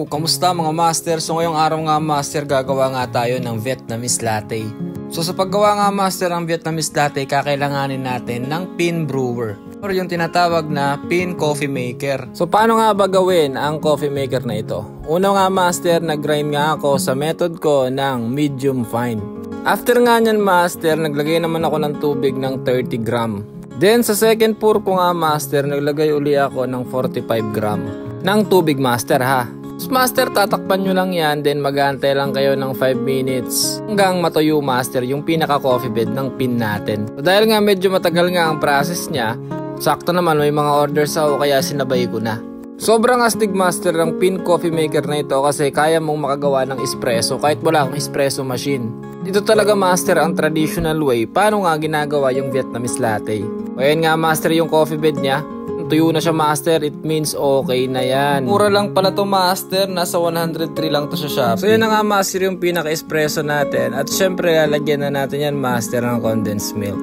Yo! Kamusta mga master? So ngayong araw nga master, gagawa nga tayo ng Vietnamese latte. So sa paggawa nga master ng Vietnamese latte, kakailanganin natin ng pin brewer or yung tinatawag na pin coffee maker. So paano nga ba gawin ang coffee maker na ito? Una nga master, nag-grind nga ako sa method ko ng medium fine. After nga nyan master, naglagay naman ako ng tubig ng 30 gram. Then sa second pour ko nga master, naglagay uli ako ng 45 gram ng tubig master ha. Master, tatakpan nyo lang yan, then mag-aantay lang kayo ng 5 minutes hanggang matuyo master yung pinaka coffee bed ng pin natin. So, dahil nga medyo matagal nga ang process nya, sakto naman may mga orders ako kaya sinabay ko na. Sobrang astig master ng pin coffee maker na ito kasi kaya mong makagawa ng espresso kahit wala kang espresso machine. Dito talaga master ang traditional way paano nga ginagawa yung Vietnamese latte. O yan nga master yung coffee bed nya. Tuyo na siya master, it means okay na yan. Mura lang pala to master, nasa 103 lang to sa Shopee. So yan na nga master yung pinaka-espresso natin. At syempre lalagyan na natin yan master ng condensed milk.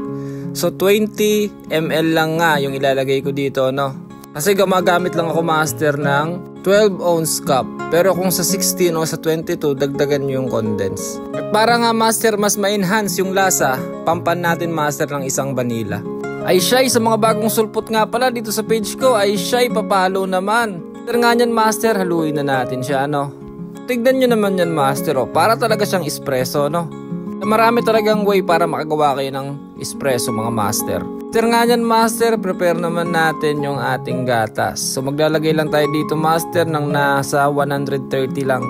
So 20 ml lang nga yung ilalagay ko dito no. Kasi gumagamit lang ako master ng 12 ounce cup. Pero kung sa 16 o sa 22 dagdagan nyo yung condense. At para nga master mas ma-enhance yung lasa, pampan natin master ng isang vanilla. Ay shy, sa mga bagong sulpot nga pala dito sa page ko, ay shy, papalo naman. Pero nga nyan master, haluin na natin siya no. Tignan nyo naman yan master oh, para talaga siyang espresso no. Marami talagang way para makagawa kayo ng espresso mga master. Pero nga nyan master, prepare naman natin yung ating gatas. So maglalagay lang tayo dito master ng nasa 130 lang.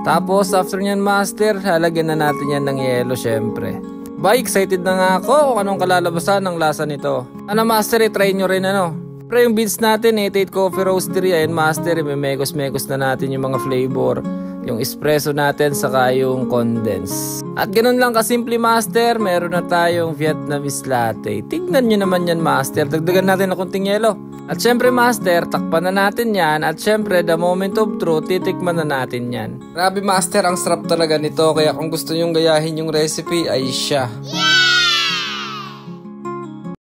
Tapos after nyan master, halagyan na natin yan ng yelo syempre. Ba, excited na nga ako kung anong kalalabasan ng lasa nito. Ano master, try nyo rin ano. Pero yung beans natin, 88 Coffee Roastery, ayun master, may mekos-mekos na natin yung mga flavor. Yung espresso natin, saka yung condense. At ganun lang kasimple master, meron na tayong Vietnamese latte. Tignan nyo naman yan master, dagdagan natin na kunting yelo. At syempre master, takpan na natin yan. At syempre, the moment of truth, titikman na natin yan. Grabe master, ang sarap talaga nito. Kaya kung gusto nyong gayahin yung recipe, ay siya.